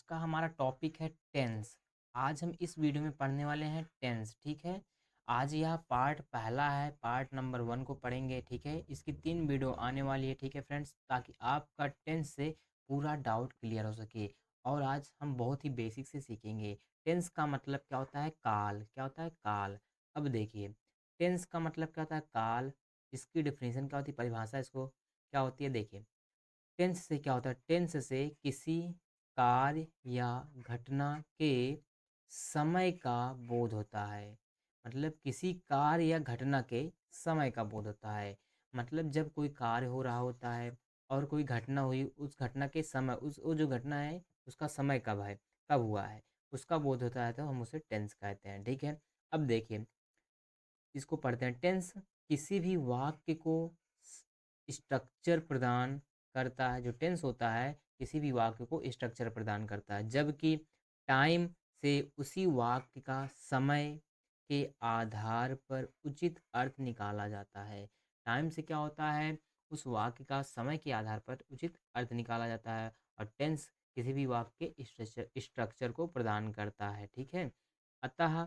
का हमारा टॉपिक है टेंस। आज हम इस वीडियो में पढ़ने वाले हैं टेंस, ठीक है। आज यह पार्ट पहला है, पार्ट नंबर 1 को पढ़ेंगे, ठीक है। इसकी 3 वीडियो आने वाली है, ठीक है फ्रेंड्स, ताकि आपका टेंस से पूरा डाउट क्लियर हो सके। और आज हम बहुत ही बेसिक से सीखेंगे टेंस का मतलब क्या होता है, काल क्या होता है, काल। अब देखिए, टेंस का मतलब क्या होता है, काल। इसकी डिफिनेशन क्या होती है, परिभाषा इसको क्या होती है, देखिए। टेंस से क्या होता है, टेंस से किसी कार्य या घटना के समय का बोध होता है। मतलब किसी कार्य या घटना के समय का बोध होता है। मतलब जब कोई कार्य हो रहा होता है और कोई घटना हुई, उस घटना के समय, उस वो जो घटना है उसका समय कब है, कब हुआ है, उसका बोध होता है, तो हम उसे टेंस कहते हैं, ठीक है। अब देखिए, इसको पढ़ते हैं। टेंस किसी भी वाक्य को स्ट्रक्चर प्रदान करता है। जो टेंस होता है किसी भी वाक्य को स्ट्रक्चर प्रदान करता है, जबकि टाइम से उसी वाक्य का समय के आधार पर उचित अर्थ निकाला जाता है। टाइम से क्या होता है, उस वाक्य का समय के आधार पर उचित अर्थ निकाला जाता है। और टेंस किसी भी वाक्य के स्ट्रक्चर को प्रदान करता है, ठीक है। अतः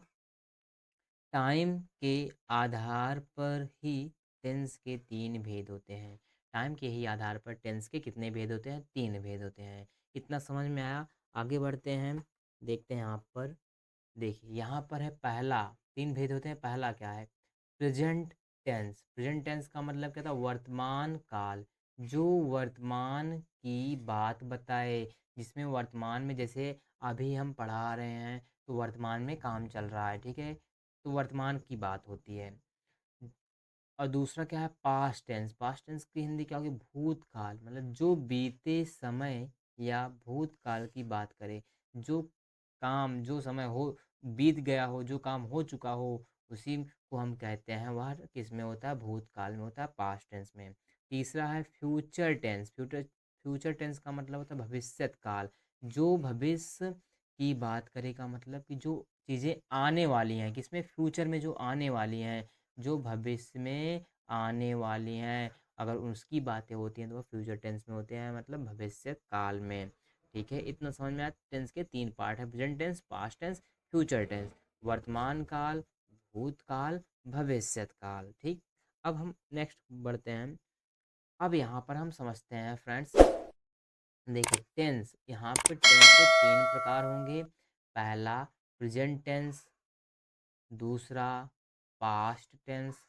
टाइम के आधार पर ही टेंस के 3 भेद होते हैं। टाइम के ही आधार पर टेंस के कितने भेद होते हैं, 3 भेद होते हैं। इतना समझ में आया। आगे बढ़ते हैं, देखते हैं यहाँ पर। देखिए यहाँ पर है पहला, 3 भेद होते हैं। पहला क्या है, प्रेजेंट टेंस। प्रेजेंट टेंस का मतलब क्या था, वर्तमान काल। जो वर्तमान की बात बताए, जिसमें वर्तमान में, जैसे अभी हम पढ़ा रहे हैं तो वर्तमान में काम चल रहा है, ठीक है, तो वर्तमान की बात होती है। और दूसरा क्या है, पास्ट टेंस। पास्ट टेंस की हिंदी क्या होगी, भूतकाल। मतलब जो बीते समय या भूतकाल की बात करे, जो काम, जो समय हो, बीत गया हो, जो काम हो चुका हो, उसी को हम कहते हैं, वह किस में होता है, भूतकाल में होता है, पास्ट टेंस में। तीसरा है future tense. Future future tense का मतलब होता है भविष्यत काल। जो भविष्य की बात करेगा, मतलब कि जो चीज़ें आने वाली हैं, किसमें, फ्यूचर में जो आने वाली हैं, जो भविष्य में आने वाली हैं, अगर उसकी बातें होती हैं तो वह फ्यूचर टेंस में होते हैं, मतलब भविष्य काल में, ठीक है। इतना समझ में आया। टेंस के 3 पार्ट है, present tense, past tense, future tense. वर्तमान काल, भूतकाल, भविष्य काल, ठीक। अब हम नेक्स्ट बढ़ते हैं। अब यहाँ पर हम समझते हैं फ्रेंड्स, देखिए टेंस, यहाँ पर टेंस के 3 प्रकार होंगे। पहला प्रेजेंट टेंस, दूसरा पास्ट टेंस,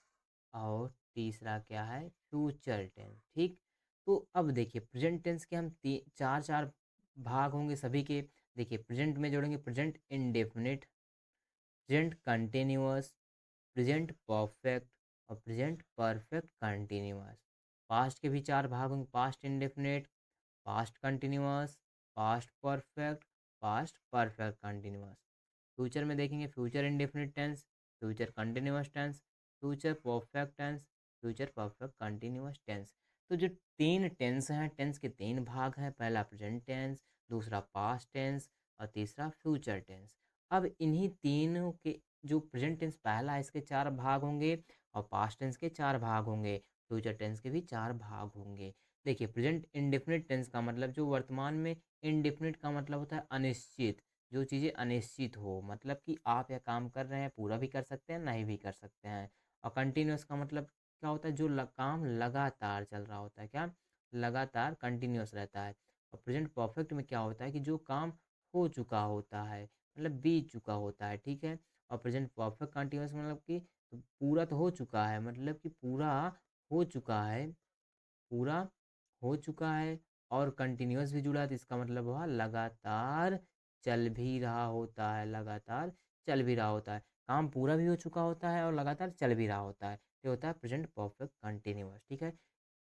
और तीसरा क्या है, फ्यूचर टेंस, ठीक। तो अब देखिए, प्रेजेंट टेंस के हम चार चार भाग होंगे सभी के। देखिए, प्रेजेंट में जोड़ेंगे present indefinite, present continuous, present perfect, और प्रेजेंट परफेक्ट कंटिन्यूअस। पास्ट के भी 4 भाग होंगे, past indefinite, past continuous, past perfect, past perfect continuous. Future में देखेंगे future indefinite tense, future continuous tense, future perfect tense, future perfect continuous tense. तो जो 3 tense हैं, टेंस के 3 भाग हैं। पहला प्रेजेंट टेंस, दूसरा पास्ट टेंस, और तीसरा फ्यूचर टेंस। अब इन्हीं तीनों के, जो प्रेजेंट टेंस पहला है, इसके 4 भाग होंगे, और पास्ट टेंस के 4 भाग होंगे, फ्यूचर टेंस के भी 4 भाग होंगे। देखिए, प्रेजेंट इंडेफिनिट टेंस का मतलब, जो वर्तमान में, इंडेफिनिट का मतलब होता है अनिश्चित। जो चीज़ें अनिश्चित हो, मतलब कि आप यह काम कर रहे हैं, पूरा भी कर सकते हैं, नहीं भी कर सकते हैं। और कंटिन्यूअस का मतलब क्या होता है, जो काम लगातार चल रहा होता है, क्या, लगातार कंटिन्यूअस रहता है। और प्रेजेंट परफेक्ट में क्या होता है कि जो काम हो चुका होता है, मतलब बीत चुका होता है, ठीक है। और प्रेजेंट परफेक्ट कंटिन्यूअस मतलब कि पूरा तो हो चुका है, मतलब कि पूरा हो चुका है, पूरा हो चुका है, और कंटिन्यूअस भी जुड़ा है, तो इसका मतलब हुआ लगातार चल भी रहा होता है, लगातार चल भी रहा होता है। काम पूरा भी हो चुका होता है और लगातार चल भी रहा होता है, तो होता है प्रेजेंट परफेक्ट कंटिन्यूअस, ठीक है।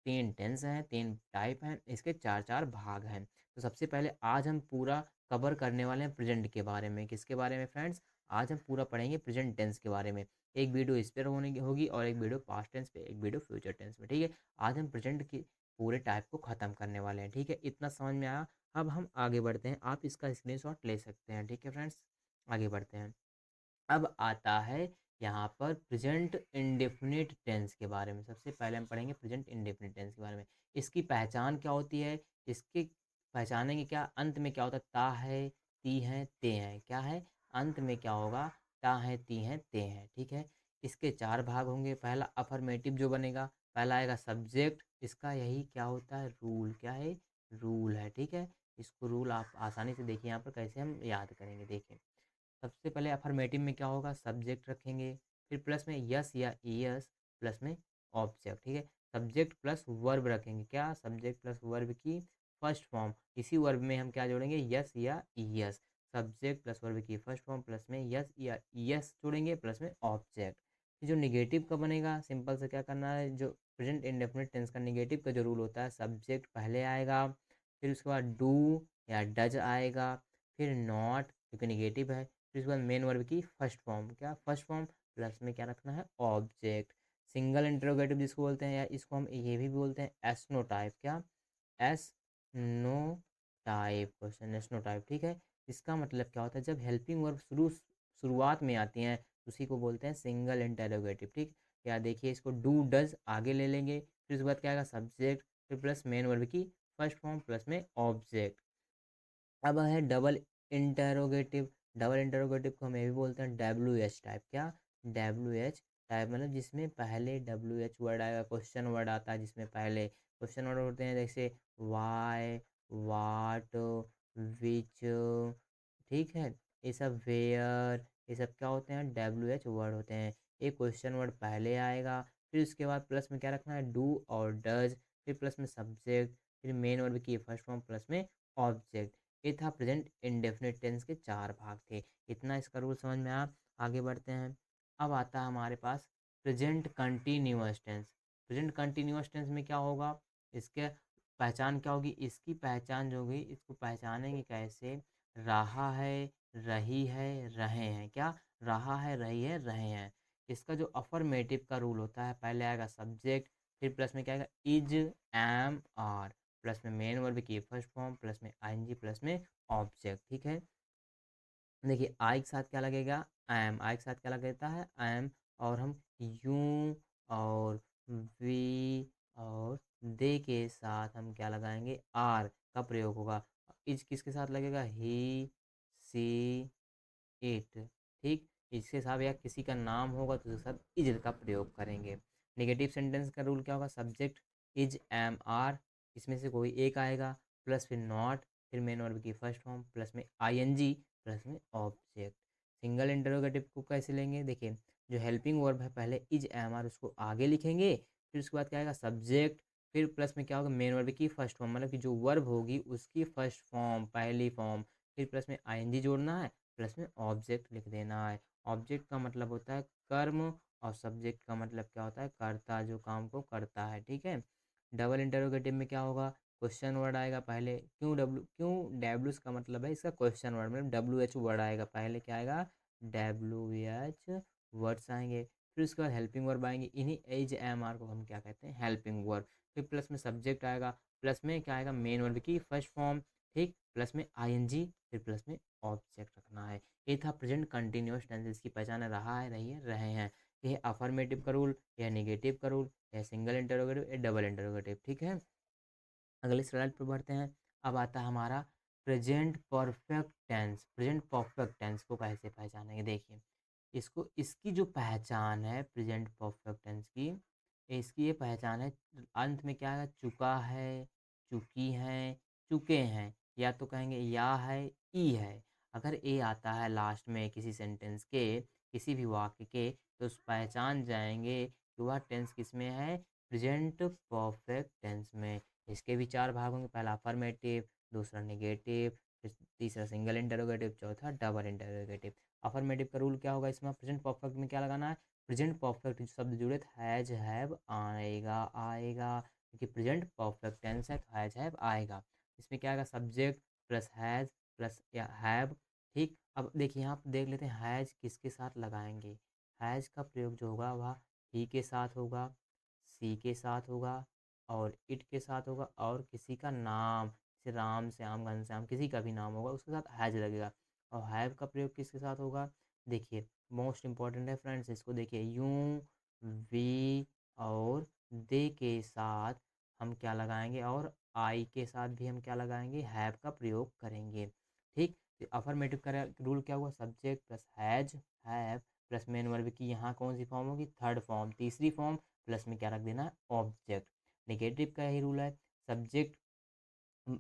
3 टेंस हैं, 3 टाइप हैं, इसके 4 भाग हैं। तो सबसे पहले आज हम पूरा कवर करने वाले हैं प्रेजेंट के बारे में। किसके बारे में फ्रेंड्स, आज हम पूरा पढ़ेंगे प्रेजेंट टेंस के बारे में। एक वीडियो इस पर होने की होगी, और एक वीडियो पास्ट टेंस पे, एक वीडियो फ्यूचर टेंस में, ठीक है। आज हम प्रेजेंट की पूरे टाइप को ख़त्म करने वाले हैं, ठीक है। इतना समझ में आया। अब हम आगे बढ़ते हैं, आप इसका स्क्रीनशॉट ले सकते हैं, ठीक है फ्रेंड्स। आगे बढ़ते हैं। अब आता है यहाँ पर प्रेजेंट इंडेफिनिट टेंस के बारे में। सबसे पहले हम पढ़ेंगे प्रेजेंट इंडेफिनिट टेंस के बारे में। इसकी पहचान क्या होती है, इसके पहचानेंगे क्या, अंत में क्या होता है, ता है, ती हैं, ते हैं। क्या है? अंत में क्या होगा? ता हैं, ती हैं, ते हैं। ठीक है? इसके 4 भाग होंगे। पहला अफ़र्मेटिव जो बनेगा, पहला आएगा सब्जेक्ट, इसका यही क्या होता है? रूल। क्या है? रूल है। ठीक है? इसको रूल आप आसानी से देखिए यहाँ पर कैसे हम याद करेंगे, देखिए। सबसे पहले अफ़र्मेटिव में क्या होगा? सब्जेक्ट रखेंगे, फिर प्लस में यस या ईएस, प्लस में ऑब्जेक्ट। ठीक है? सब्जेक्ट प्लस वर्ब रखेंगे। क्या? सब्जेक्ट प्लस वर्ब की फर्स्ट फॉर्म। इसी वर्ब में हम क्या जोड़ेंगे? यस या ईएस। सब्जेक्ट प्लस वर्ब की फर्स्ट फॉर्म प्लस में यस या ईएस जोड़ेंगे, प्लस में ऑब्जेक्ट। जो निगेटिव का बनेगा, सिंपल से क्या करना है, जो प्रेजेंट इंडेफिनिट टेंस का निगेटिव का जो रूल होता है, सब्जेक्ट पहले आएगा, फिर उसके बाद डू या डज आएगा, फिर नॉट क्योंकि निगेटिव है, फिर उसके बाद मेन वर्ब की फर्स्ट फॉर्म। क्या? फर्स्ट फॉर्म, प्लस में क्या रखना है? ऑब्जेक्ट। सिंगल इंटरोगेटिव जिसको बोलते हैं, या इसको हम ये भी बोलते हैं एस्नो टाइप। क्या? Yes no type question, yes no type. ठीक है? इसका मतलब क्या होता है? जब हेल्पिंग वर्ब शुरुआत में आती हैं, उसी को बोलते हैं सिंगल इंटरोगेटिव। ठीक? या देखिए, इसको डू डज आगे ले लेंगे, फिर उसके बाद क्या आएगा? सब्जेक्ट, फिर प्लस मेन वर्ब की फर्स्ट फॉर्म प्लस में ऑब्जेक्ट। अब है डबल इंटरोगेटिव। डबल इंटरोगेटिव को हम ये भी बोलते हैं डब्ल्यू एच टाइप। क्या? डब्ल्यू एच टाइप मतलब जिसमें पहले डब्ल्यू एच वर्ड आएगा, क्वेश्चन वर्ड आता है जिसमें पहले क्वेश्चन वर्ड होते हैं, जैसे वाई, वाट, विच। ठीक है? ये सब वेयर, ये सब क्या होते हैं? डब्ल्यू एच वर्ड होते हैं। एक क्वेश्चन वर्ड पहले आएगा, फिर उसके बाद प्लस में क्या रखना है? डू और डज, फिर प्लस में सब्जेक्ट, फिर मेन वर्ब की फर्स्ट फॉर्म प्लस में ऑब्जेक्ट। ये था प्रेजेंट इंडेफिनिट टेंस के 4 भाग थे। इतना इसका रूल समझ में आया। आगे बढ़ते हैं। अब आता है हमारे पास present continuous tense. Present continuous tense में क्या होगा? इसके पहचान क्या होगी? इसकी पहचान जो होगी, इसको पहचानेंगे कैसे? रहा है, रही है, रहे हैं। क्या? रहा है, रही है, रहे हैं। इसका जो अफर्मेटिव का रूल होता है, पहले आएगा सब्जेक्ट, फिर प्लस में क्या आएगा? इज, एम, आर, प्लस में मेन वर्ब की फर्स्ट फॉर्म प्लस में आईएनजी प्लस में ऑब्जेक्ट। ठीक है? देखिए, आई के साथ क्या लगेगा? एम। आई के साथ क्या लगता है? एम। और हम यू और वी और दे के साथ हम क्या लगाएंगे? आर का प्रयोग होगा। इज किसके साथ लगेगा? ही, सी, इट। ठीक? इसके साथ या किसी का नाम होगा तो उसके साथ इज का प्रयोग करेंगे। नेगेटिव सेंटेंस का रूल क्या होगा? सब्जेक्ट इज, एम, आर, इसमें से कोई एक आएगा, प्लस फिर नॉट, फिर मेन वर्ब की फर्स्ट फॉर्म प्लस में आईएनजी प्लस में ऑब्जेक्ट। सिंगल इंटरोगेटिव को कैसे लेंगे? देखिए, जो हेल्पिंग वर्ब है, पहले इज, एम, आर उसको आगे लिखेंगे, फिर उसके बाद क्या आएगा? सब्जेक्ट, फिर प्लस में क्या होगा? मेन वर्ब की फर्स्ट फॉर्म, मतलब कि जो वर्ब होगी उसकी फर्स्ट फॉर्म, पहली फॉर्म, फिर प्लस में आईएनजी जोड़ना है, प्लस में ऑब्जेक्ट लिख देना है। ऑब्जेक्ट का मतलब होता है कर्म, और सब्जेक्ट का मतलब क्या होता है? कर्ता, जो काम को करता है। ठीक है? डबल इंटरोगेटिव में क्या होगा? क्वेश्चन वर्ड आएगा पहले। क्यों डब्ल्यू का मतलब है इसका क्वेश्चन वर्ड, मतलब डब्ल्यू एच वर्ड आएगा पहले। क्या आएगा? डब्ल्यू एच वर्ड्स आएंगे, फिर उसके बाद हेल्पिंग वर्ब आएंगे। इन्हीं एज, एम, आर को हम क्या कहते हैं? Helping verb. फिर प्लस में सब्जेक्ट आएगा, प्लस में क्या आएगा? मेन वर्ब की फर्स्ट फॉर्म। ठीक? प्लस में आईएनजी, फिर प्लस में ऑब्जेक्ट रखना है। ये था प्रेजेंट कंटिन्यूअस टेंस की पहचान है, रहा है, रही है, रहे हैं। ये अफर्मेटिव का रूल, यह नेगेटिव का रूल, यह सिंगल इंटरोगेटिव, यह डबल इंटरोगेटिव। ठीक है? अगले स्लाइड पर बढ़ते हैं। अब आता है हमारा present perfect tense. Present perfect tense को कैसे पहचानेंगे? देखिए, इसको, इसकी जो पहचान है प्रेजेंट परफेक्ट टेंस की, इसकी ये पहचान है, अंत में क्या है? चुका है, चुकी हैं, चुके हैं, या तो कहेंगे या है, ई है। अगर ए आता है लास्ट में किसी सेंटेंस के, किसी भी वाक्य के, तो उस पहचान जाएंगे कि वह टेंस किस में है? प्रेजेंट परफेक्ट टेंस में। इसके भी 4 भाग होंगे, पहला अफर्मेटिव, दूसरा नेगेटिव, फिर तीसरा सिंगल इंटरोगेटिव, चौथा डबल इंटरोगेटिव। अफर्मेटिव का रूल क्या होगा? इसमें प्रेजेंट परफेक्ट में क्या लगाना है? प्रेजेंट परफेक्ट शब्द जुड़े तो हैज, हैव आएगा, आएगा, क्योंकि प्रेजेंट परफेक्ट टेंस है तो हैज, हैव आएगा। इसमें क्या आएगा? सब्जेक्ट प्लस हैज प्लस या हैव। ठीक? अब देखिए, यहाँ पर देख लेते हैं हैज किसके साथ लगाएंगे। हैज का प्रयोग जो होगा वह ही के साथ होगा, सी के साथ होगा, और इट के साथ होगा, और किसी का नाम, जैसे राम, श्याम, घनश्याम, किसी का भी नाम होगा उसके साथ हैज लगेगा। और हैव का प्रयोग किसके साथ होगा? देखिए, मोस्ट इंपॉर्टेंट है फ्रेंड्स, इसको देखिए, यूं, वी और दे के साथ हम क्या लगाएंगे, और आई के साथ भी हम क्या लगाएंगे? हैव का प्रयोग करेंगे। ठीक? अफर्मेटिव का रूल क्या हुआ, subject plus has have plus main verb की यहाँ कौन सी फॉर्म होगी, थर्ड फॉर्म, तीसरी फॉर्म, प्लस में क्या रख देना है, ऑब्जेक्ट। नेगेटिव का यही रूल है, सब्जेक्ट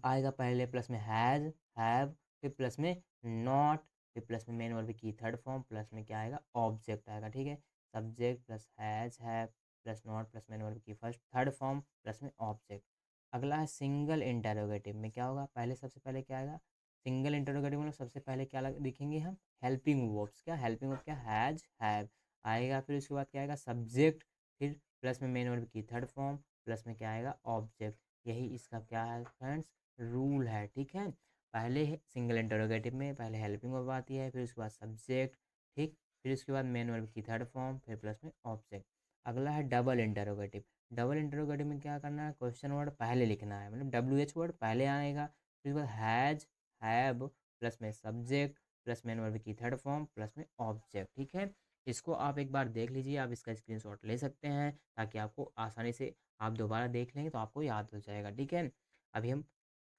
आएगा पहले, प्लस में हैज़ हैव, फिर प्लस में नॉट, फिर प्लस में मेन वर्ब की थर्ड फॉर्म, प्लस में क्या आएगा, ऑब्जेक्ट आएगा। ठीक है, subject plus has have plus not plus main verb की फर्स्ट थर्ड फॉर्म प्लस में ऑब्जेक्ट। अगला है सिंगल इंटरोगेटिव में क्या होगा, पहले सबसे पहले क्या आएगा, सिंगल इंटरोगेटिव में सबसे पहले क्या लिखेंगे हम, हेल्पिंग वर्ब्स, क्या हेल्पिंग वर्ब, क्या हैज़ हैव आएगा, फिर उसके बाद क्या आएगा, सब्जेक्ट, फिर प्लस में मेन वर्ब की थर्ड फॉर्म, प्लस में क्या आएगा, ऑब्जेक्ट। यही इसका क्या है फ्रेंड्स, रूल है। ठीक है, पहले सिंगल इंटरोगेटिव में पहले हेल्पिंग वर्ब आती है, फिर उसके बाद सब्जेक्ट, ठीक, फिर उसके बाद मेन वर्ब की थर्ड फॉर्म, फिर प्लस में ऑब्जेक्ट। अगला है डबल इंटरोगेटिव। डबल इंटरोगेटिव में क्या करना है, क्वेश्चन वर्ड पहले लिखना है, मतलब WH वर्ड पहले आएगा, फिर उसके बाद हैज हैव प्लस में सब्जेक्ट प्लस मेन वर्ब की थर्ड फॉर्म प्लस में ऑब्जेक्ट। ठीक है, इसको आप एक बार देख लीजिए, आप इसका स्क्रीनशॉट ले सकते हैं ताकि आपको आसानी से आप दोबारा देख लेंगे तो आपको याद हो जाएगा। ठीक है, अभी हम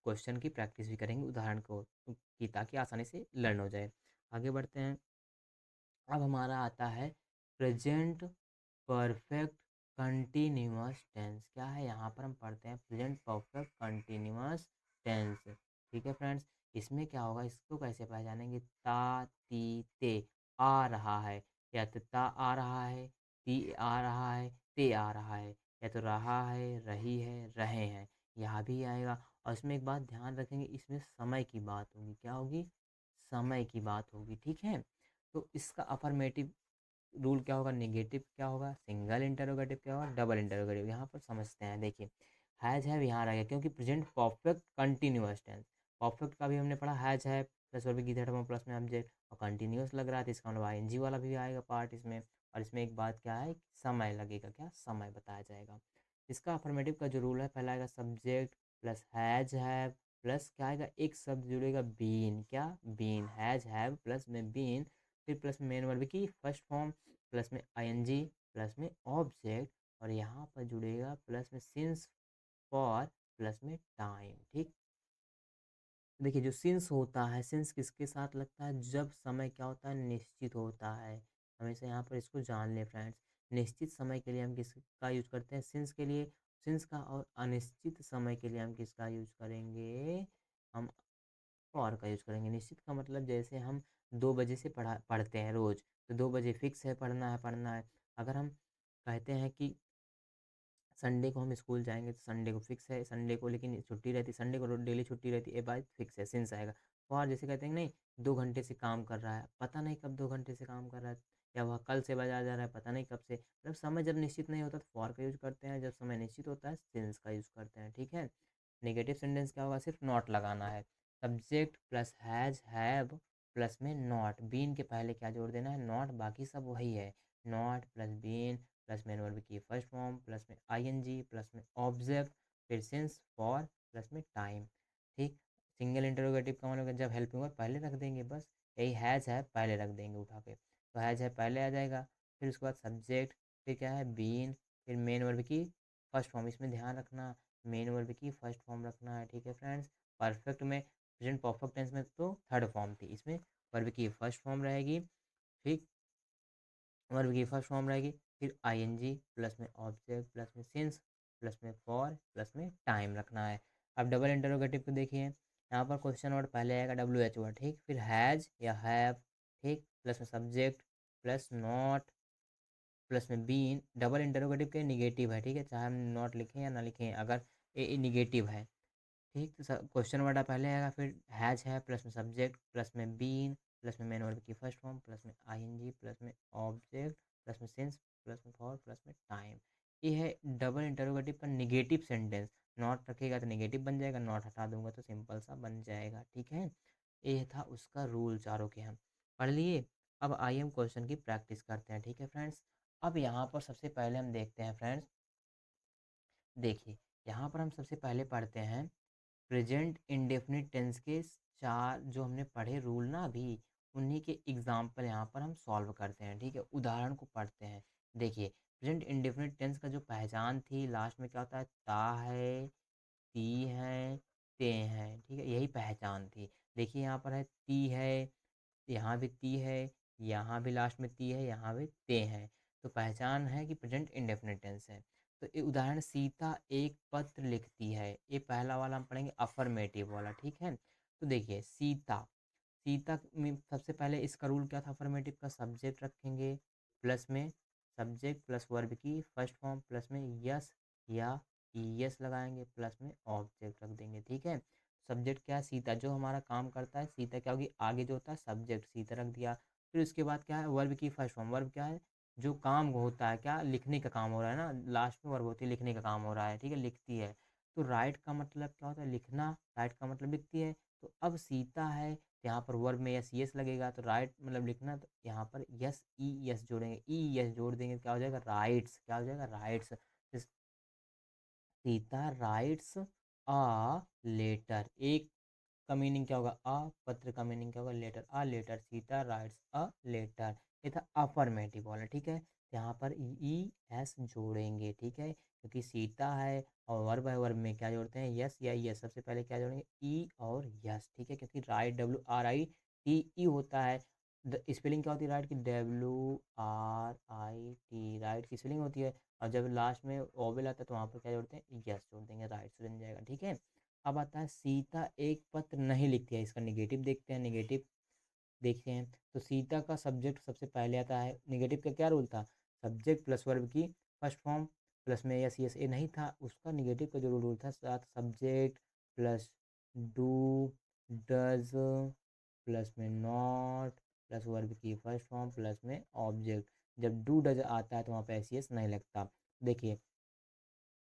क्वेश्चन की प्रैक्टिस भी करेंगे उदाहरण को की, ताकि आसानी से लर्न हो जाए। आगे बढ़ते हैं, अब हमारा आता है प्रेजेंट परफेक्ट कंटिन्यूअस टेंस। क्या है, यहाँ पर हम पढ़ते हैं प्रेजेंट परफेक्ट कंटिन्यूअस टेंस। ठीक है फ्रेंड्स, इसमें क्या होगा, इसको कैसे पहचानेंगे, ता ती ते आ रहा है, या तो ता आ रहा है, ती आ रहा है, ते आ रहा है, या तो रहा है, रही है, रहे हैं, यहाँ भी आएगा। और इसमें एक बात ध्यान रखेंगे, इसमें समय की बात होगी, क्या होगी, समय की बात होगी। ठीक है, तो इसका अफर्मेटिव रूल क्या होगा, नेगेटिव क्या होगा, सिंगल इंटरोगेटिव क्या होगा, डबल इंटरोगेटिव। यहाँ पर समझते हैं, देखिए हैज हैव यहाँ रहेगा क्योंकि present perfect continuous tense, perfect का भी हमने पढ़ा हैज हैव प्लस वर्ब की थर्ड फॉर्म प्लस में ऑब्जेक्ट, और कंटिन्यूअस लग रहा है तो इसका मतलब ING वाला भी आएगा पार्ट इसमें। और इसमें एक बात क्या है, समय लगेगा, क्या समय बताया जाएगा। इसका अफर्मेटिव का जो रूल है, पहला आएगा subject plus has have plus क्या आएगा, एक शब्द जुड़ेगा बीन, क्या बीन, हैज हैव प्लस में बीन, फिर प्लस में मेन वर्ब की फर्स्ट फॉर्म प्लस में ING प्लस में ऑब्जेक्ट, और यहाँ पर जुड़ेगा प्लस में सिंस फॉर प्लस में टाइम। ठीक, देखिए जो सिंस होता है, सिंस किसके साथ लगता है, जब समय क्या होता है, निश्चित होता है। हमेशा यहाँ पर इसको जान लें फ्रेंड्स, निश्चित समय के लिए हम किसका यूज करते हैं, सिंस के लिए, सिंस का, और अनिश्चित समय के लिए हम किसका यूज करेंगे, हम फॉर का यूज करेंगे। निश्चित का मतलब जैसे हम 2 बजे से पढ़ते हैं रोज, तो 2 बजे फिक्स है, पढ़ना है पढ़ना है। अगर हम कहते हैं कि संडे को हम स्कूल जाएंगे, तो संडे को फिक्स है, संडे को लेकिन छुट्टी रहती, संडे को डेली छुट्टी रहती है, बात फिक्स है, सिंस आएगा। और जैसे कहते हैं नहीं, 2 घंटे से काम कर रहा है, पता नहीं कब 2 घंटे से काम कर रहा है, या वह कल से बाजार जा रहा है, पता नहीं कब से, मतलब समय जब निश्चित नहीं होता तो फॉर का यूज करते हैं, जब समय निश्चित होता है सिंस का यूज करते हैं। ठीक है, नेगेटिव सेंटेंस क्या होगा, सिर्फ नॉट लगाना है, subject plus has have plus में नॉट, बीन के पहले क्या जोड़ देना है, नॉट, बाकी सब वही है, not plus been plus main verb की फर्स्ट फॉर्म प्लस में ING प्लस में ऑब्जेक्ट, फिर सिंस फॉर प्लस में टाइम। ठीक, सिंगल इंटरोगेटिव का मतलब जब हेल्पिंग वर्ब पहले रख देंगे, बस यही हैज़ है पहले रख देंगे उठा के, तो हैज़ है पहले आ जाएगा, फिर उसके बाद सब्जेक्ट, फिर क्या है बीन, फिर मेन वर्ब की फर्स्ट फॉर्म, इसमें ध्यान रखना मेन वर्ब की फर्स्ट फॉर्म रखना है। ठीक है फ्रेंड्स, परफेक्ट में प्रेजेंट परफेक्ट टेंस में तो थर्ड फॉर्म थी, इसमें वर्ब की फर्स्ट फॉर्म रहेगी, ठीक, वर्ब की फर्स्ट फॉर्म रहेगी, फिर ING प्लस में ऑब्जेक्ट प्लस में सिंस प्लस में फॉर प्लस में टाइम रखना है। अब डबल इंटरोगेटिव को देखिए, यहाँ पर क्वेश्चन वर्ड पहले आएगा WH वर्ड, ठीक, फिर हैज़ या हैव, ठीक, प्लस में सब्जेक्ट प्लस नॉट प्लस में बीन। डबल इंटरोगेटिव के निगेटिव है, ठीक है, चाहे हम नॉट लिखें या ना लिखें, अगर ए निगेटिव है, ठीक, तो क्वेश्चन वर्ड पहले आएगा, फिर हैज है प्लस में सब्जेक्ट प्लस में बीन प्लस में मेन वर्ब की फर्स्ट फॉर्म प्लस में ING प्लस में ऑब्जेक्ट प्लस में सिंस प्लस में फॉर प्लस में टाइम। ये है डबल इंटरोगेटिव का निगेटिव सेंटेंस, नॉट रखेगा तो निगेटिव बन जाएगा, नॉट हटा दूंगा तो सिंपल सा बन जाएगा। ठीक है, ये था उसका रूल, चारों के हम पढ़ लिए। अब आइए हम क्वेश्चन की प्रैक्टिस करते हैं। ठीक है फ्रेंड्स, अब यहाँ पर सबसे पहले हम देखते हैं फ्रेंड्स, देखिए यहाँ पर हम सबसे पहले पढ़ते हैं प्रेजेंट इंडेफिनिट टेंस के चार जो हमने पढ़े रूल ना अभी, उन्हीं के एग्जाम्पल यहाँ पर हम सॉल्व करते हैं। ठीक है, उदाहरण को पढ़ते हैं। देखिए प्रेजेंट इंडेफिनिट टेंस का जो पहचान थी, लास्ट में क्या होता है, ता है, ती है, ते हैं, ठीक है, यही पहचान थी। देखिए यहाँ पर है ती है, यहाँ भी ती है, यहाँ भी लास्ट में ती है, यहाँ भी ते है। तो पहचान है कि प्रेजेंट इंडेफिनिट टेंस है। तो उदाहरण सीता एक पत्र लिखती है, ये पहला वाला हम पढ़ेंगे अफर्मेटिव वाला, ठीक है। तो देखिए सीता, सीता में सबसे पहले इसका रूल क्या था अफर्मेटिव का, सब्जेक्ट रखेंगे प्लस में सब्जेक्ट प्लस वर्ब की फर्स्ट फॉर्म प्लस में यस या यस लगाएंगे प्लस में ऑब्जेक्ट रख देंगे, ठीक है। सब्जेक्ट क्या है, सीता जो हमारा काम करता है, सीता क्या होगी, आगे जो होता है सब्जेक्ट सीता रख दिया। फिर उसके बाद क्या है, वर्ब की फर्स्ट फॉर्म, वर्ब क्या है, जो काम होता है, क्या लिखने का काम हो रहा है ना, लास्ट में वर्ब होती है, लिखने का काम हो रहा है, ठीक है, लिखती है। तो राइट का मतलब क्या होता है, लिखना, राइट का मतलब लिखती है। तो अब सीता है, यहाँ पर वर्ब में यस यस लगेगा, तो राइट मतलब लिखना, तो यहाँ पर यस ई यस जोड़ेंगे, ई यस जोड़ देंगे, क्या हो जाएगा राइट्स, क्या हो जाएगा writes. Sita writes a letter, एक का मीनिंग क्या होगा अ, पत्र का मीनिंग क्या होगा letter, a letter, Sita writes a letter. ये था अफर्मेटिव वाला, ठीक है। यहाँ पर ई एस जोड़ेंगे, ठीक है, क्योंकि सीता है और वर्ब है, वर्ब में क्या जोड़ते हैं यस या यस, सबसे पहले क्या जोड़ेंगे ई और यस, ठीक है, क्योंकि right W R I T E होता है। स्पेलिंग क्या होती है राइट की, W R I T, right की स्पेलिंग होती है। और जब लास्ट में ओवेल आता है तो वहाँ पर क्या जोड़ते हैं यस जोड़ देंगे, राइट से बन जाएगा, ठीक है। अब आता है सीता एक पत्र नहीं लिखती है, इसका नेगेटिव देखते हैं, नेगेटिव देखते हैं। तो सीता का सब्जेक्ट सबसे पहले आता है, नेगेटिव का क्या रूल था, सब्जेक्ट प्लस वर्ब की फर्स्ट फॉर्म प्लस में यस यस, ए नहीं था, उसका नेगेटिव का जो रूल था साथ subject plus do does plus में नॉट प्लस वर्ब की फर्स्ट फॉर्म प्लस में ऑब्जेक्ट। जब डू डज आता है तो वहाँ पे एस यस नहीं लगता। देखिए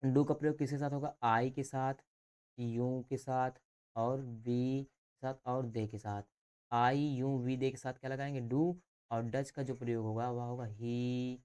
डू का प्रयोग किसके साथ होगा, आई के साथ, यू के साथ और वी के साथ और दे के साथ। आई यू वी दे के साथ क्या लगाएंगे डू। और डच का जो प्रयोग होगा वह होगा ही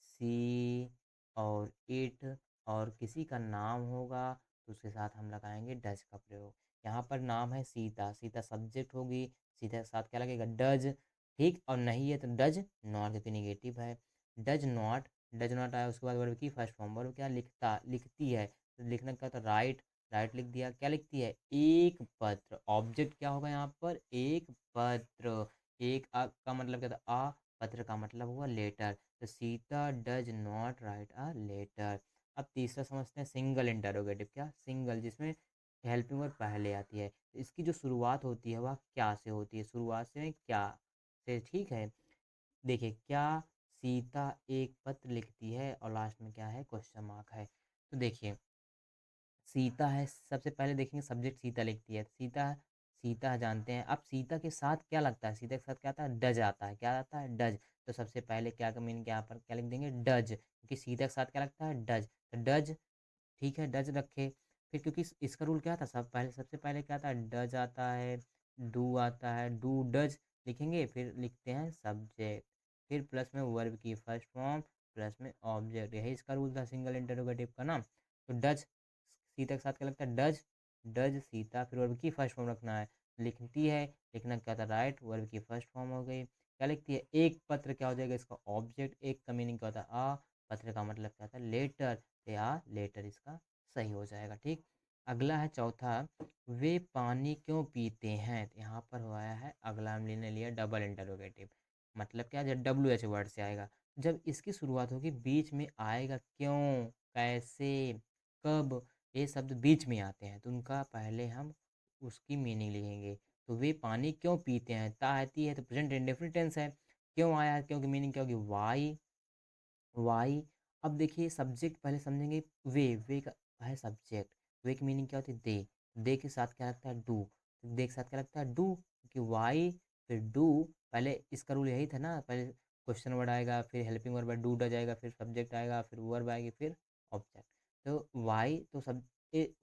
सी और इट, और किसी का नाम होगा तो उसके साथ हम लगाएंगे डज का प्रयोग। यहाँ पर नाम है सीता, सीता सब्जेक्ट होगी, सीता के साथ क्या लगेगा डज, ठीक, और नहीं है तो डज नॉट, क्योंकि निगेटिव है। डज नॉट, डज नॉट आया उसके बाद वर्ब की फर्स्ट फॉर्म, वर्ब क्या लिखता लिखती है, तो लिखने का तो राइट, राइट लिख दिया, क्या लिखती है एक पत्र, ऑब्जेक्ट क्या होगा यहाँ पर एक पत्र। एक का मतलब क्या था आ, पत्र का मतलब हुआ लेटर, तो Sita does not write a letter. अब तीसरा समझते हैं सिंगल इंटरोगेटिव, क्या सिंगल, जिसमें हेल्पिंग वर्ब पहले आती है, तो इसकी जो शुरुआत होती है वह क्या से होती है, शुरुआत से क्या से, ठीक है। देखिए क्या सीता एक पत्र लिखती है और लास्ट में क्या है क्वेश्चन मार्क है। तो देखिए सीता है, सबसे पहले देखेंगे सब्जेक्ट सीता लिखती है, सीता, सीता जानते हैं। अब सीता के साथ क्या लगता है, सीता के साथ क्या आता है डज आता है, क्या आता है डज। तो सबसे पहले क्या का मीनिंग यहाँ पर क्या लिख देंगे डज, क्योंकि सीता के साथ क्या लगता है डज, तो डज, ठीक है डज रखे। फिर क्योंकि इसका रूल क्या था, सब पहले सबसे पहले क्या था डज आता है, डू आता है, डू डज लिखेंगे, फिर लिखते हैं सब्जेक्ट, फिर प्लस में वर्ब की फर्स्ट फॉर्म प्लस में ऑब्जेक्ट, यही इसका रूल था सिंगल इंटरोगेटिव का ना। तो डज सीता के साथ क्या लगता है डज, डज सीता, फिर वर्ब की फर्स्ट फॉर्म रखना है, लिखती है, लिखना क्या था राइट, वर्ब की फर्स्ट फॉर्म हो गई, क्या लिखती है एक पत्र, क्या हो जाएगा इसका ऑब्जेक्ट, एक का मीनिंग क्या होता है आ, पत्र का मतलब क्या होता है लेटर, या लेटर इसका सही हो जाएगा, ठीक। अगला है चौथा, वे पानी क्यों पीते हैं, तो यहाँ पर हुआ है अगला हमने लिया डबल इंटरोगेटिव, मतलब क्या जब डब्ल्यू एच वर्ड से आएगा, जब इसकी शुरुआत होगी बीच में आएगा क्यों, कैसे, कब, ये शब्द बीच में आते हैं तो उनका पहले हम उसकी मीनिंग लिखेंगे। तो वे पानी क्यों पीते हैं, ता आती है तो प्रेजेंट इंडेफिनिट टेंस है, क्यों आया है क्यों की मीनिंग क्या होगी वाई, वाई। अब देखिए सब्जेक्ट पहले समझेंगे, वे का है सब्जेक्ट, वे की मीनिंग क्या होती है दे के साथ क्या लगता है डू, दे के साथ क्या लगता है डू, क्योंकि वाई फिर डू, पहले इसका रूल यही था ना, पहले क्वेश्चन वर्ड आएगा फिर हेल्पिंग वर्ब डू डज आएगा फिर सब्जेक्ट आएगा फिर वर्ब आएगी फिर ऑब्जेक्ट। तो वाई तो सब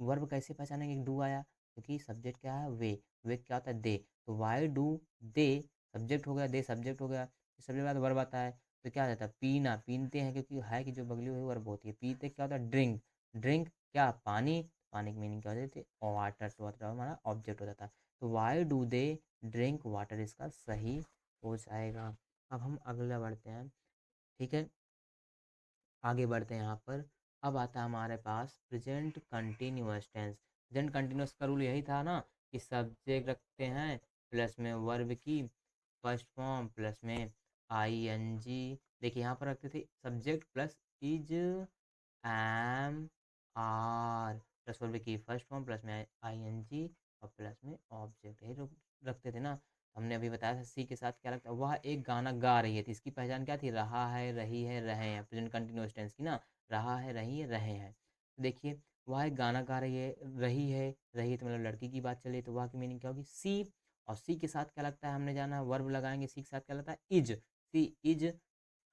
वर्ब कैसे पहचानेंगे कि डू आया, क्योंकि सब्जेक्ट क्या है वे क्या होता है दे, तो वाई डू दे, सब्जेक्ट हो गया दे सब्जेक्ट हो गया, सब्जेक्ट बाद वर्ब आता है, तो क्या रहता है पीना, पीनते हैं, क्योंकि है कि जो बगली हुई वर्ब होती है, पीते क्या होता है ड्रिंक, ड्रिंक क्या पानी, पानी की मीनिंग क्या होती है वाटर, तो वाटर हमारा ऑब्जेक्ट हो जाता है, तो why do they drink water इसका सही हो जाएगा। अब हम अगला बढ़ते हैं, ठीक है, आगे बढ़ते हैं यहाँ पर। अब आता है हमारे पास present continuous tense, present continuous का रूल यही था ना कि सब्जेक्ट रखते हैं प्लस में वर्ब की फर्स्ट फॉर्म प्लस में आईएनजी। देखिए यहाँ पर रखते थे subject plus is am are plus verb की फर्स्ट फॉर्म प्लस में आईएनजी और प्लस में ऑब्जेक्ट, यही रखते थे ना। हमने अभी बताया था सी के साथ क्या लगता है, वह एक गाना गा रही है, तो इसकी पहचान क्या थी, रहा है, रही है, रहे हैं, प्रेजेंट कंटिन्यूअस टेंस की ना, रहा है, रही है, रहे हैं। तो देखिए वह एक गाना गा रही है तो मतलब लड़की की बात चली, तो वह की मीनिंग क्या होगी, सी। और सी के साथ क्या लगता है, हमने जाना वर्ब लगाएंगे, सी के साथ क्या लगता है, is. She is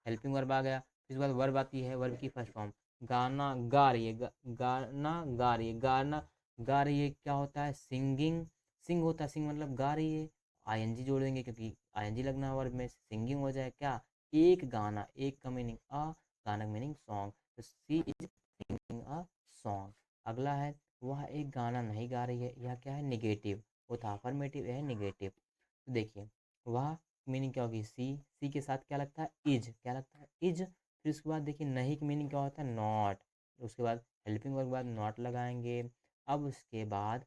helping verb आ गया। फिर उसके बाद वर्ब आती है, वर्ब की फर्स्ट फॉर्म, गाना गा रही है, गाना गा रही है, गाना गा रही है क्या होता है, सिंगिंग। सिंग होता है, सिंग मतलब गा रही है, आईएनजी जोड़ देंगे क्योंकि आईएनजी लगना है वर्ब में, सिंगिंग हो जाए क्या, एक गाना, एक का मीनिंग अ, गाना का मीनिंग सॉन्ग, तो she is singing a song. अगला है, वह एक गाना नहीं गा रही है, यह क्या है, निगेटिव, वो था अफर्मेटिव, यह है निगेटिव। तो देखिए वह मीनिंग क्या होगी, सी। सी के साथ क्या लगता है, इज, क्या लगता है, इज। फिर उसके बाद देखिए नहीं की मीनिंग क्या होता है, नॉट। उसके बाद हेल्पिंग वर्ब के बाद नॉट लगाएंगे। अब उसके बाद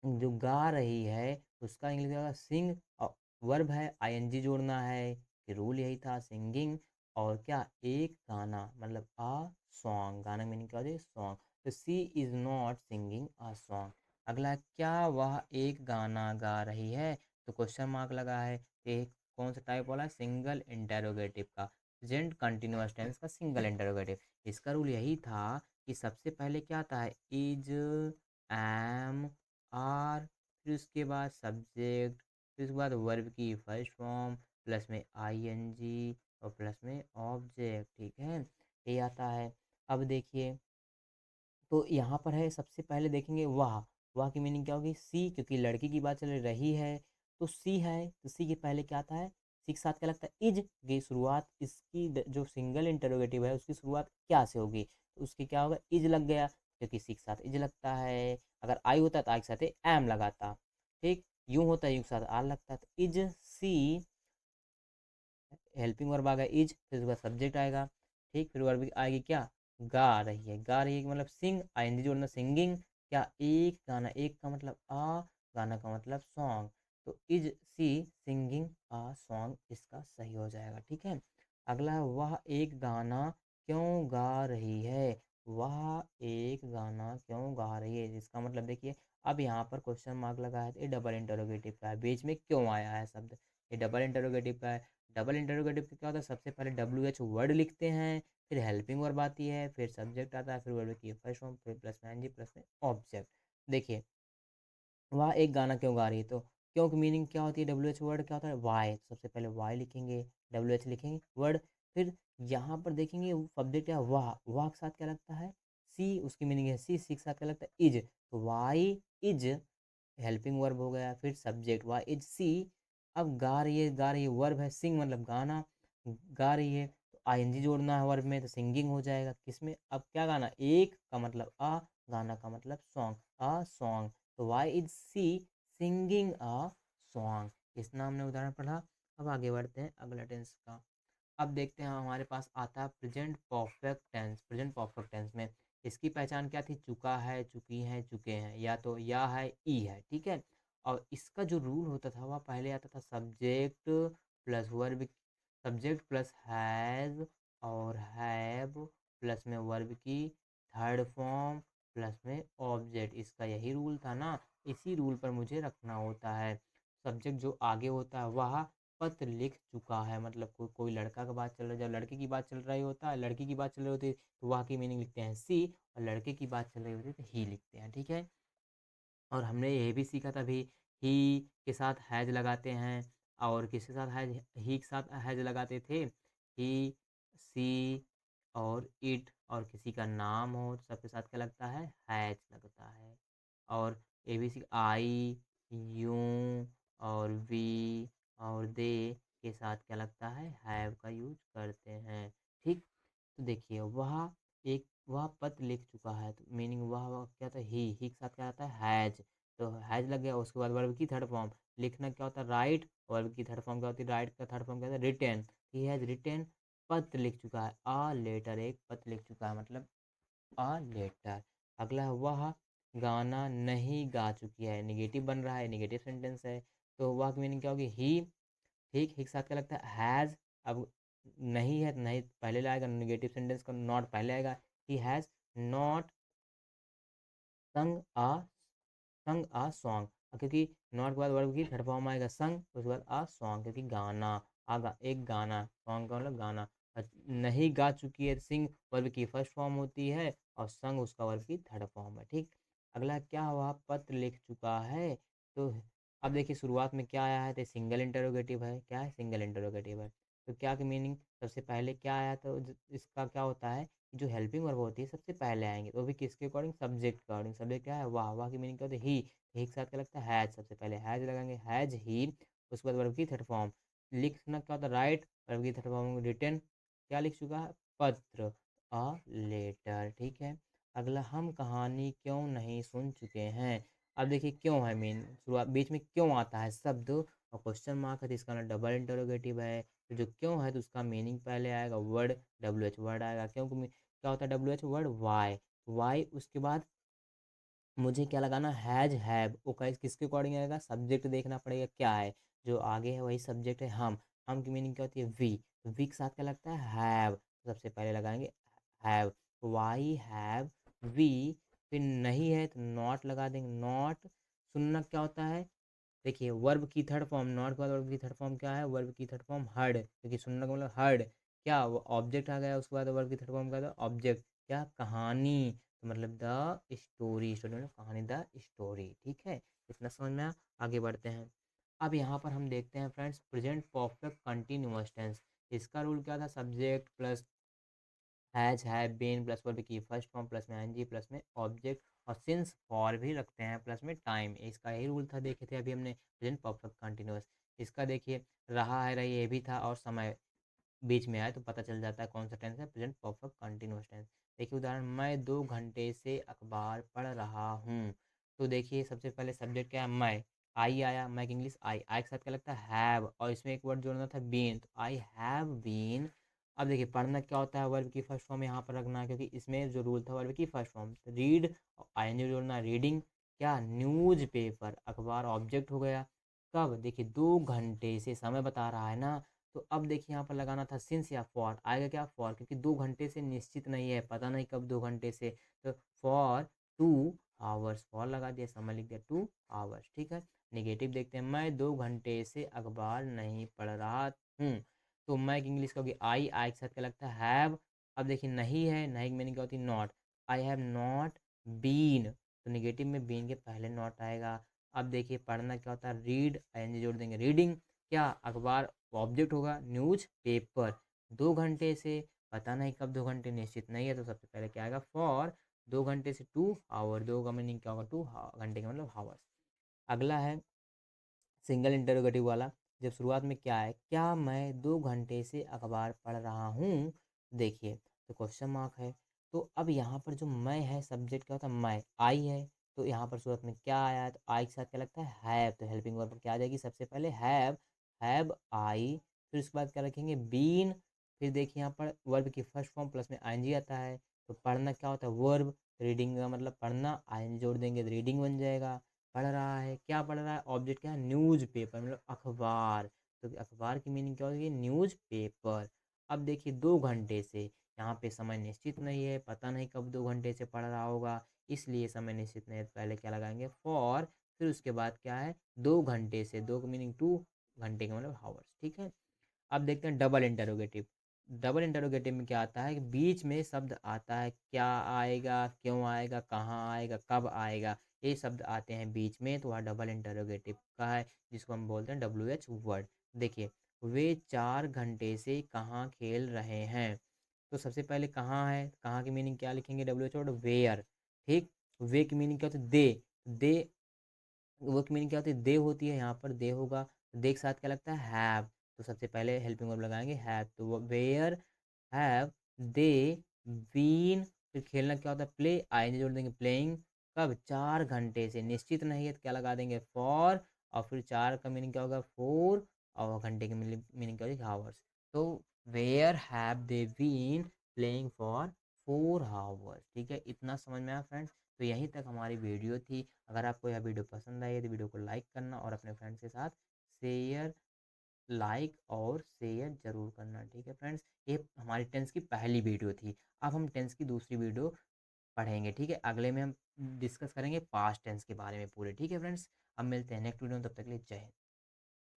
जो गा रही है उसका इंग्लिश का सिंग, और वर्ब है, आईएनजी जोड़ना है, कि रूल यही था, सिंगिंग। और क्या, एक गाना मतलब अ सॉन्ग, गाना मीनिंग क्या होती है, सॉन्ग। तो she is not singing a song. अगला है, क्या वह एक गाना गा रही है, तो क्वेश्चन मार्क लगा है, एक कौन सा टाइप वाला, सिंगल इंटेरोगेटिव का, प्रेजेंट कंटिन्यूअस टेंस का सिंगल इंटेरोगेटिव। इसका रूल यही था कि सबसे पहले क्या आता है, इज, एम, आर, फिर उसके बाद सब्जेक्ट, फिर उसके बाद वर्ब की फर्स्ट फॉर्म प्लस में आईएनजी और प्लस में ऑब्जेक्ट, ठीक है, ये आता है। अब देखिए तो यहाँ पर है, सबसे पहले देखेंगे वाह की मीनिंग क्या होगी, सी, क्योंकि लड़की की बात चल रही है तो सी है, तो सी के पहले क्या आता है, सी के साथ क्या लगता है, इज की शुरुआत, इसकी जो सिंगल इंटरोगेटिव है उसकी शुरुआत क्या से होगी, तो उसके क्या होगा, इज लग गया, क्योंकि सी के साथ इज लगता है। अगर आई होता तो आई के साथ एम लगाता, ठीक, यूं होता है यू के साथ आर लगता, तो इज सी, हेल्पिंग वर्ब आ गया इज, फिर उसके बाद सब्जेक्ट आएगा, ठीक, फिर वर्ब आएगी क्या, गा रही है, गा रही है मतलब सिंग, आईएनजी जोड़ना, सिंगिंग, क्या, एक गाना, एक का मतलब आ, गाना का मतलब सॉन्ग, तो is she singing a song, इसका सही हो जाएगा, ठीक है। अगला है, वह एक गाना क्यों गा रही है, वह एक गाना क्यों गा रही है, इसका मतलब देखिए अब यहाँ पर क्वेश्चन मार्क लगा है, तो ये डबल इंटरोगेटिव का है, बीच में क्यों आया है शब्द, ये डबल इंटरोगेटिव का है। डबल इंटरोगेटिव का क्या होता है, सबसे पहले डब्ल्यू एच वर्ड लिखते हैं, फिर हेल्पिंग वर्ब आती है, फिर सब्जेक्ट आता है, फिर वर्ब की फर्स्ट फॉर्म, फिर प्लस में एनजी प्लस में ऑब्जेक्ट। देखिए वह एक गाना क्यों गा रही है, तो क्यों की मीनिंग क्या होती है, डब्ल्यू एच वर्ड क्या होता है, वाई, तो सबसे पहले वाई लिखेंगे, डब्ल्यू एच लिखेंगे वर्ड, फिर यहाँ पर देखेंगे सब्जेक्ट क्या, वाह के साथ क्या लगता है, सी, उसकी मीनिंग है सी, सी के साथ क्या लगता है, इज, तो वाई इज हेल्पिंग वर्ब हो गया, फिर सब्जेक्ट वाई इज सी। अब गा रही है वर्ब है, सिंग मतलब गाना, गा रही है तो आईएनजी जोड़ना है वर्ब में, तो सिंगिंग हो जाएगा, किसमें, अब क्या गाना, एक का मतलब आ, गाना का मतलब सॉन्ग, अ सॉन्ग, तो why is she singing a song, इस नाम ने उदाहरण पढ़ा। अब आगे बढ़ते हैं अगला टेंस का। अब देखते हैं हमारे पास आता है present perfect tense. Present perfect tense में इसकी पहचान क्या थी, चुका है, चुकी है, चुके हैं, या तो या है, ई है, ठीक है। और इसका जो रूल होता था वह पहले आता था subject plus verb, subject plus has और हैव प्लस में वर्ब की थर्ड फॉर्म प्लस में ऑब्जेक्ट, इसका यही रूल था ना, इसी रूल पर मुझे रखना होता है। सब्जेक्ट जो आगे होता है वह पत्र लिख चुका है, मतलब कोई लड़का का बात चल रहा है, जब लड़के की बात चल रही होता है, लड़की की बात चल रही होती है तो वह की मीनिंग लिखते हैं सी, और लड़के की बात चल रही होती है तो ही लिखते हैं, ठीक है। और हमने ये भी सीखा था अभी, ही के साथ हैज लगाते हैं, और किसके साथ हैज, ही के साथ हैज लगाते थे, ही, सी और इट, और किसी का नाम हो तो सबके साथ क्या लगता है, हैज लगता है। और A B C, I, you और वी और दे के साथ क्या लगता है, हैव का यूज करते हैं, ठीक। तो देखिए वह पत्र लिख चुका है, तो मीनिंग वह क्या था, ही के साथ क्या आता है, हैज, तो हैज लग गया। उसके बाद वर्ब की थर्ड फॉर्म, लिखना क्या होता है, राइट, वर्ब की थर्ड फॉर्म क्या होती है, राइट का थर्ड फॉर्म क्या होता है, रिटेन, ही हैज रिटेन, पत्र लिख चुका है, आ लेटर, एक पत्र लिख चुका है मतलब आ लेटर। अगला है, वह गाना नहीं गा चुकी है, नेगेटिव बन रहा है, नेगेटिव सेंटेंस है। तो वह की मीनिंग क्या होगी? ही। ठीक, ही के साथ क्या लगता है? हैज़। अब नहीं है तो नहीं पहले लाएगा, नेगेटिव सेंटेंस का नॉट पहले आएगा। ही हैज़ नॉट संग आ संग आ सॉन्ग, क्योंकि नॉट के बाद वर्ब की थर्ड फॉर्म आएगा संग, उसके बाद आ सॉन्ग, क्योंकि गाना आगा एक गाना, सॉन्ग का मतलब गाना। नहीं गा चुकी है, सिंग वर्ब की फर्स्ट फॉर्म होती है और संग उसका वर्ब की थर्ड फॉर्म है। ठीक, अगला क्या हुआ? पत्र लिख चुका है। तो अब देखिए शुरुआत में क्या आया है? तो सिंगल इंटरोगेटिव है। क्या है? सिंगल इंटरोगेटिव है। तो क्या की मीनिंग? सबसे पहले क्या आया? तो इसका क्या होता है? जो हेल्पिंग वर्ब होती है सबसे पहले आएंगे, तो भी किसके अकॉर्डिंग? सब्जेक्ट के अकॉर्डिंग। सब्जेक्ट क्या है? वाह। वाह की मीनिंग क्या होती है? ही। ही के साथ क्या लगता है? हैज। सबसे पहले हैज लगाएंगे, हैज ही। उसके बाद वर्ब की थर्ड फॉर्म। लिखना क्या होता है? राइट। वर्ब की थर्ड फॉर्म रिटन। क्या लिख चुका है? पत्र, अ लेटर। ठीक है, अगला, हम कहानी क्यों नहीं सुन चुके हैं। अब देखिए क्यों है मेन, शुरुआत बीच में क्यों आता है शब्द और क्वेश्चन मार्क है, तो इसका ना डबल इंटरोगेटिव है। तो जो क्यों है तो उसका मीनिंग पहले आएगा, वर्ड डब्ल्यू एच वर्ड आएगा। क्यों क्या होता है? W H word, why. Why उसके बाद मुझे क्या लगाना? Has have. वो किसके अकॉर्डिंग आएगा? सब्जेक्ट देखना पड़ेगा क्या है, जो आगे है वही सब्जेक्ट है। हम की मीनिंग क्या होती है? वी। वी के साथ क्या लगता है? हैव। सबसे पहले लगाएंगे हैव, वाई हैव वी। फिर नहीं है तो नॉट लगा देंगे, नॉट। सुनना क्या होता है? देखिए वर्ब की थर्ड फॉर्म, नॉट के बाद वर्ब की थर्ड फॉर्म क्या है? वर्ब की थर्ड फॉर्म हर्ड, क्योंकि सुनने का मतलब हर्ड। क्या वो ऑब्जेक्ट आ गया, उसके बाद वर्ब की थर्ड फॉर्म क्या था? ऑब्जेक्ट। क्या? कहानी, तो मतलब द स्टोरी। स्टोरी मतलब कहानी, द स्टोरी। ठीक है, इतना समझ में आया? आगे बढ़ते हैं। अब यहाँ पर हम देखते हैं friends, present perfect continuous tense. इसका रूल क्या था? Subject plus has have been plus verb की फर्स्ट फॉर्म प्लस में आईएनजी प्लस में ऑब्जेक्ट, और सिंस फॉर भी रखते हैं प्लस में टाइम। इसका यही रूल था, देखे थे अभी हमने प्रेजेंट परफेक्ट कंटिन्यूअस। इसका देखिए रहा है, रही ये भी था, और समय बीच में आए तो पता चल जाता है कौन सा टेंस है, प्रेजेंट परफेक्ट कंटिन्यूअस टेंस। देखिए उदाहरण, मैं 2 घंटे से अखबार पढ़ रहा हूँ। तो देखिए सबसे पहले सब्जेक्ट क्या है? मैं। आई आया, मैं इंग्लिश आई। आई के साथ क्या लगता है? हैव, और इसमें एक वर्ड जोड़ना था बीन, तो आई हैव बीन। अब देखिए पढ़ना क्या होता है? वर्ब की फर्स्ट फॉर्म यहाँ पर रखना है, क्योंकि इसमें जो रूल था वर्ब की first form. Read, I N G जोड़ना, रीडिंग। क्या? न्यूज पेपर, अखबार ऑब्जेक्ट हो गया। कब? देखिए 2 घंटे से समय बता रहा है ना, तो अब देखिए यहाँ पर लगाना था सिंस या फॉर। आएगा क्या? फॉर, क्योंकि 2 घंटे से निश्चित नहीं है, पता नहीं कब 2 घंटे से। तो फॉर 2 आवर्स, फॉर लगा दिया, समय लिख दिया 2 आवर्स। ठीक है, नेगेटिव देखते हैं, मैं 2 घंटे से अखबार नहीं पढ़ रहा हूँ। तो मैं की इंग्लिश का होगी आई। आई के साथ क्या लगता है? हैव। अब देखिए नहीं है, नहीं की मीनिंग क्या होती है? Not. I have not been, तो नेगेटिव में बीन के पहले नॉट आएगा। अब देखिए पढ़ना क्या होता है? रीड, आई एन जी जोड़ देंगे, रीडिंग। क्या? अखबार ऑब्जेक्ट होगा, न्यूज पेपर। 2 घंटे से, पता नहीं कब 2 घंटे, निश्चित नहीं है, तो सबसे पहले क्या आएगा? फॉर। 2 घंटे से 2 आवर, दो का मीनिंग क्या होगा? 2 घंटे का मतलब हावर्स। अगला है सिंगल इंटरोगेटिव वाला। जब शुरुआत में क्या है? क्या मैं 2 घंटे से अखबार पढ़ रहा हूँ। देखिए तो क्वेश्चन मार्क है। तो अब यहाँ पर जो मैं है, सब्जेक्ट क्या होता है? मैं। आई है, तो यहाँ पर शुरुआत में क्या आया है? तो आई के साथ क्या लगता है? हैव। तो हेल्पिंग वर्ब क्या आ जाएगी? सबसे पहले हैव आई। फिर उसके बाद क्या रखेंगे? बीन। फिर देखिए यहाँ पर वर्ब की फर्स्ट फॉर्म प्लस में आईएनजी आता है। तो पढ़ना क्या होता है? वर्ब। रीडिंग का मतलब पढ़ना, आईएनजी जोड़ देंगे तो रीडिंग बन जाएगा। पढ़ रहा है, क्या पढ़ रहा है? ऑब्जेक्ट क्या है? न्यूज़ पेपर, मतलब अखबार। तो अखबार की मीनिंग क्या होगी? News paper. अब देखिए 2 घंटे से, यहाँ पे समय निश्चित नहीं है, पता नहीं कब 2 घंटे से पढ़ रहा होगा, इसलिए समय निश्चित नहीं है, तो पहले क्या लगाएंगे? फॉर। फिर उसके बाद क्या है? 2 घंटे से, दो का मीनिंग 2 घंटे का मतलब हावर्स। ठीक है, अब देखते हैं डबल इंटरोगेटिव। डबल इंटरोगेटिव में क्या आता है कि बीच में शब्द आता है, क्या आएगा, क्यों आएगा, कहाँ आएगा, कब आएगा, ये शब्द आते हैं बीच में, तो वह डबल इंटरोगेटिव का है, जिसको हम बोलते हैं डब्ल्यू एच वर्ड। देखिए वे 4 घंटे से कहाँ खेल रहे हैं। तो सबसे पहले कहाँ है, कहाँ की मीनिंग क्या लिखेंगे? W H word where. ठीक, वे की मीनिंग क्या होती है? दे। दे वो की मीनिंग क्या होती है? दे होती है, यहाँ पर दे होगा। दे के साथ क्या लगता है? हैव। तो सबसे पहले हेल्पिंग वर्ब लगाएंगे हैव, तो वो वेयर हैव दे बीन। फिर खेलना क्या होता है? प्ले, आई जोड़ देंगे, प्लेइंग। कब? 4 घंटे से, निश्चित नहीं है तो क्या लगा देंगे? फॉर। और फिर 4 का मीनिंग क्या होगा? 4, और घंटे की मीनिंग क्या होगी? हावर्स। तो where have they been playing for 4 hours. ठीक है, इतना समझ में आया फ्रेंड्स? तो यहीं तक हमारी वीडियो थी। अगर आपको यह वीडियो पसंद आई है तो वीडियो को लाइक करना और अपने फ्रेंड्स के साथ शेयर लाइक और शेयर ज़रूर करना, ठीक है फ्रेंड्स। ये हमारी टेंस की पहली वीडियो थी। अब हम टेंस की दूसरी वीडियो पढ़ेंगे, ठीक है। अगले में हम डिस्कस करेंगे पास्ट टेंस के बारे में पूरे, ठीक है फ्रेंड्स। अब मिलते हैं नेक्स्ट वीडियो में, तब तक के लिए जय हिंद।